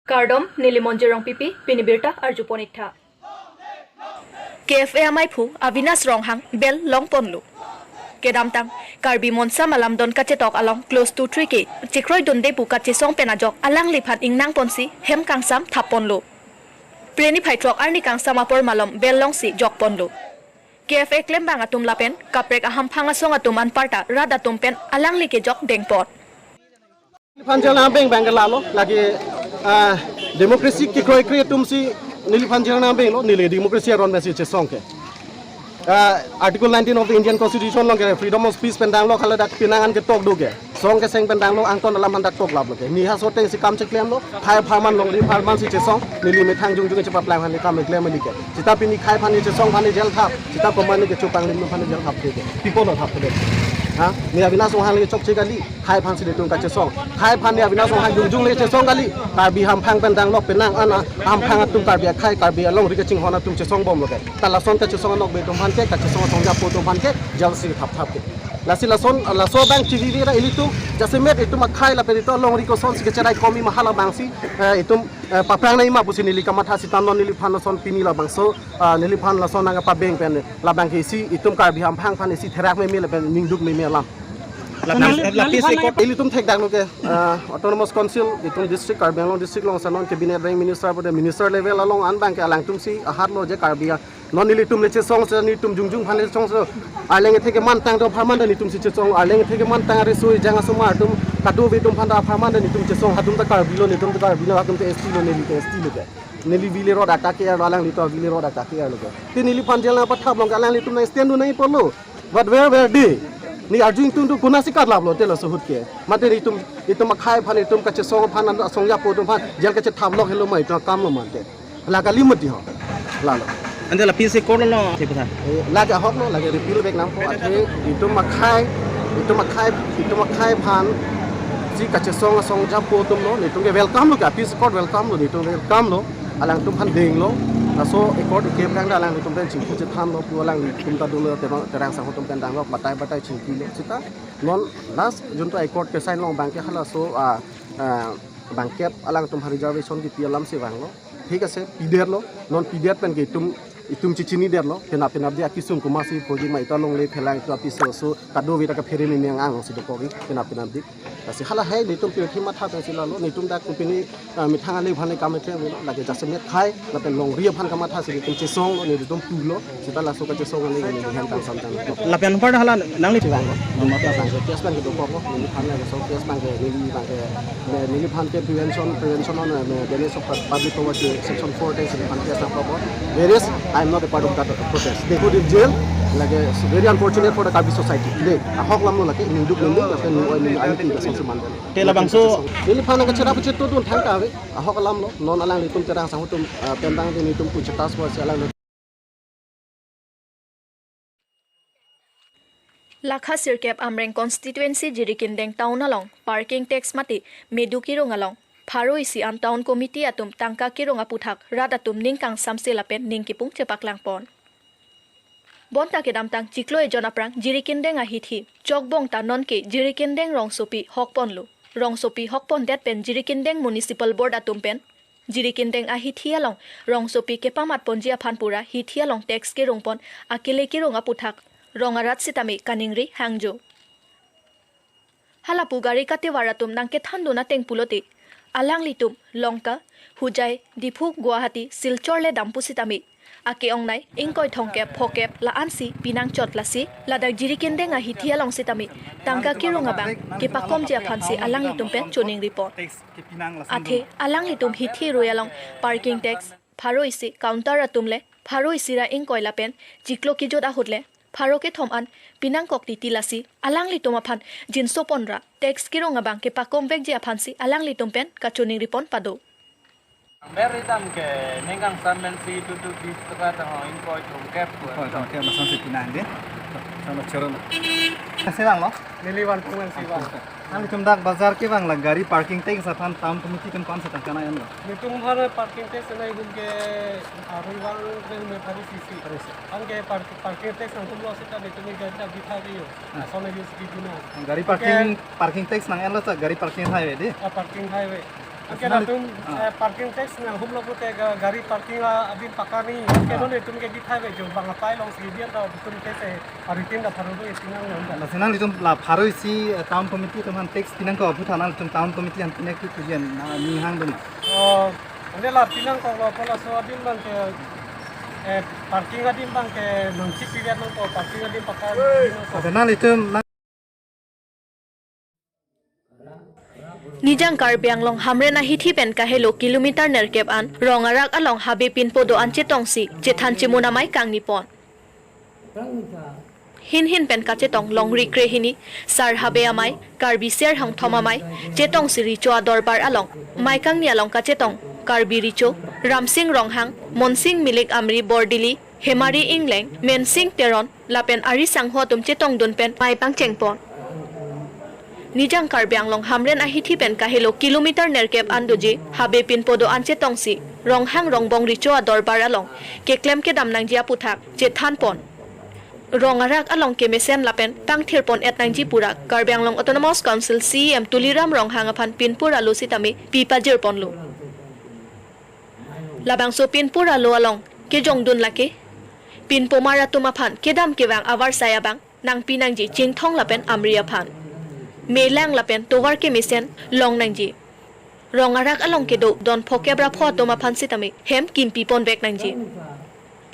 Kardom Nilimonjerong Pipi Pinibirta Arjuponitha KFA Amaipu Avinas Ronghang Bel Longponlu Kedamtang Karbi Monsa Malamdon Kachetok along close to 3K Chikroi Dunde Buka Chisong Penajok Alang Lipat Ingnang Ponsi Hem Kangsam Taponlu Preni Paitrok Arni Kangsam Apor Malom Bel Longsi Jok Ponlu KFA Klembang Atum Lapen Kaprek Aham Pangasong Atum Anparta Rada Tumpen Alang Like Jok Dengpot Panjang beng bang lalo lagi demokrasi ki kroi kroi tumsi nili panjang beng lo nili demokrasi aron mesi chesong ke Article 19 of the Indian Constitution long ke freedom of speech pendang lo khala dak pinangan ke tok doge song ke seng pendang lo angton dalam handak tok lab lo ke ni ha sote si kam cheklem lo khai pharman long ri pharman si chesong nili me thang jung jung che paplang han kam klem ni ke sita pini khai phani chesong phani jel thap sita komani ke chupang lim phani jel thap ke people lo thap ke ha ni abina song han le chok che gali khai phan si de tung ka che song khai phan ni abina song han jung jung le che song gali ta bi ham phang pendang lo penang ana ham phang tum kar bi khai kar bi long ri ke ching hona tum che song bom lo ke ta la son ka che song nok be tum phan ke ka che song ja po tum phan ke jal si thap thap ke la si la so bang tv ra ilitum jase met itum khai la pe to long ri ko son si ke charai komi mahala bang si itum papang nai ma pusi nili kamatha si tan non nili phan son pini la bang so nili phan la son nga pa beng pen la bang ke si itum kar bi ham phang phan si therak me me la pen ning duk me me lam lapis ekor ilitum thek dang lo ke autonomous council itum district Karbi Anglong district long sanon cabinet rank minister bude minister level along an bang ke alang tum si ahat lo je Karbi non ilitum le che song se ni tum jung jung phan le song so arleng theke man tang do pharman ni tum si che song arleng theke man tang re soi janga suma tum kadu be tum phan da pharman ni tum che song hatum ta Karbi lo ni tum ta Karbi lo hatum te st lo ni te st lo ke nili vile road atake ar alang li to vile road atake ar lo ke ti nili phan jel na pathap long alang li tum na stand nai polo but where day ni arjun tum tu kuna si kat lab lo tela so hut ke mate itum khai phan itum ka che song phan an song ya po tum phan jel ka che tham lo hello mai to kam lo mate la ka limit di ho la lo ande lapis ekor lo te patha la ka hok lo la ka repeal bek nam ko athe itum khai phan si ka che song ja po tum lo ni tum ke welcome lo ka peace court welcome lo ni tum welcome lo alang tum phan ding lo so ekor ke prang dalang tum pen ching che tham lo pu alang tum ta dul te terang sang tum pen dang lo batai ching ki lo sita non last jun to ekor ke sign long bang ke hala so bang ke alang tum reservation ki pialam se bang lo ঠিক আছে পিডের লো নন পিডের পেন কে itum cicini der lo pena dia kisum ko masi poji mai ta long le phelai to apiso so kado vi ta ka phere ni ang si to kogi pena di si hala hai ni tum pe ma tha ta si la lo ni tum da ko pini mi thanga le bhan ka me tre lo la ke ja se met khai la pen long ri bhan ka ma tha si tum che song lo ni tum pu lo si ta la so ka che song le ni han tam sam tam la pen par hala nang li bang ma ta bang ke tes bang ke do ko ni phan la so tes bang ke ni phan ke prevention on the public poverty section 4 days ni phan ke sa ko various I am not a part of that protest. They put in jail, like very unfortunate for the Karbi society. They, hok lam no like ninduk, like I think that's also mandal. Tela bangso. Ini phan ka chera puchet to dun thang ka ave, hok lam no non alang litum terang sang tum pendang ni tum puchet tas was alang. Lakha Sirkep Amreng constituency Jirikindeng town along parking tax mati Medukirong along Pharo isi an town committee atum tangka kirong aputhak radatum ningkang samse lapen ningkipung chepaklang pon bonta ke damtang chiklo e jonaprang Jirikindeng ahithi chokbong ta nonke Jirikindeng rongsopi hokpon det pen Jirikindeng municipal board atum pen Jirikindeng ahithi along rongsopi ke pamat ponjia phanpura hithi along tax ke rongpon akile kirong aputhak rongarat sitame kaningri hangjo halapu gari kate waratum nangke thanduna tengpulote alang litum longka hujai dipuk guwahati silchor le dampusitami ake ongnai ingkoi thongke phokep la ansi pinang chot lasi ladak Jirikindeng a hithia long sitami tangka kirunga bang ke pakom je phansi alang litum pen choning report athe alang litum hithi royalong parking tax pharo isi counter atumle pharo isira ingkoi la pen jiklo ki jot ahudle pharo ke thom an pinang kokti tilasi alang litum aphan jinso ponra tax kirunga bang ke pakom vek je phansi alang litum pen ka choning report pado Meritam ke nenggang samben si tutu di sekat tang ingkoi thongkep masan si pinang de sama choron sedang lo niliwan pungan si bang ang tumdak bazar ke bang la gari parking tax aphan town committee kan kon sa tangkana yan lo nitung bhar parking tax nai bunke arwang ren me phari sisi angke parking tax ang tumlo sita ditumi gari bitha diyo asone use ki guna gari parking tax nang yan lo sa gari parking highway de parking highway Angke datum parking tax na humlo ko te gari parking la abin pakani angke don tum ke githai be jo bang apai long si dian da tum ke se aritin da pharu do tinang non da senang litum la pharoi si town committee teman tax tinang ko abu thanan tum town committee an tinek ki tujian ni hang dum ande la tinang ko lo pola so abin bang ke parking adim bang ke nongchi pilihan nong ko parking adim pakani senang litum Nijang Karbiang long hamre na hithi pen kahelo kilometer nerkep an rongarak along habe pinpodo an chetongsi chethan chimunamai kang nipon hin pen ka chetong long rikre hini sar habe amai karbi ser hang thomamai chetong siri choa dorbar along mai kang ni along ka chetong karbi richo ramsing ronghang monsing milik amri bordili hemari ingleng mensing teron lapen ari sangho tum chetong don pen mai pang chengpon Nijang Karbiang long hamren ahithi pen kahelo kilometer nerkep andoji habe pin podo anche tongsi ronghang rongbong richo ador bar along ke klem ke damnang jia puthak je than pon rongarak along ke mesen lapen tang thir pon et nang ji pura Karbiang long autonomous council CM tuliram ronghang aphan pinpur alu sitami pipa jir ponlu labang so pinpur alu along ke jongdun lake pin pomara tumaphan kedam kewang awar sayabang nang pinang ji chingthong lapen amria phan Melang lapen towar ke misen long nangji rongarak along ke do don phokebra pho toma phansi tami hem kimpi pon bek nangji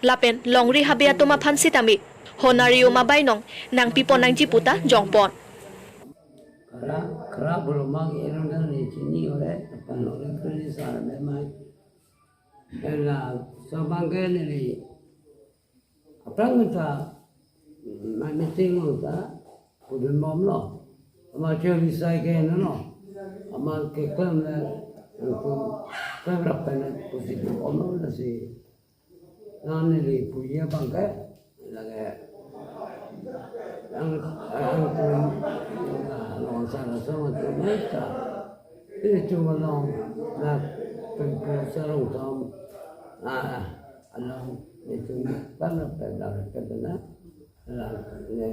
lapen longri habia toma phansi tami honario mabai nong nang pipon nangji puta jongpon kara bolomang erong dan ni chini ore apan ore kali sar me mai ela sabangke ni apang ta mai meeting ta pudun mom lo ama cheli sai ke no ama ke kam la ko kamera pana posisi ono la si nane li puya bangka la ke ang long sana sama tu mereka ini cuma long nak sarung tom along itu pana pada la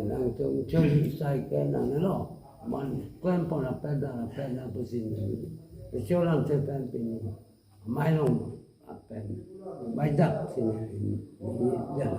nang tu cheli sai ke nang lo man kuen pon la peda posisi cholang te pen pin mai long pen mai dak sini ya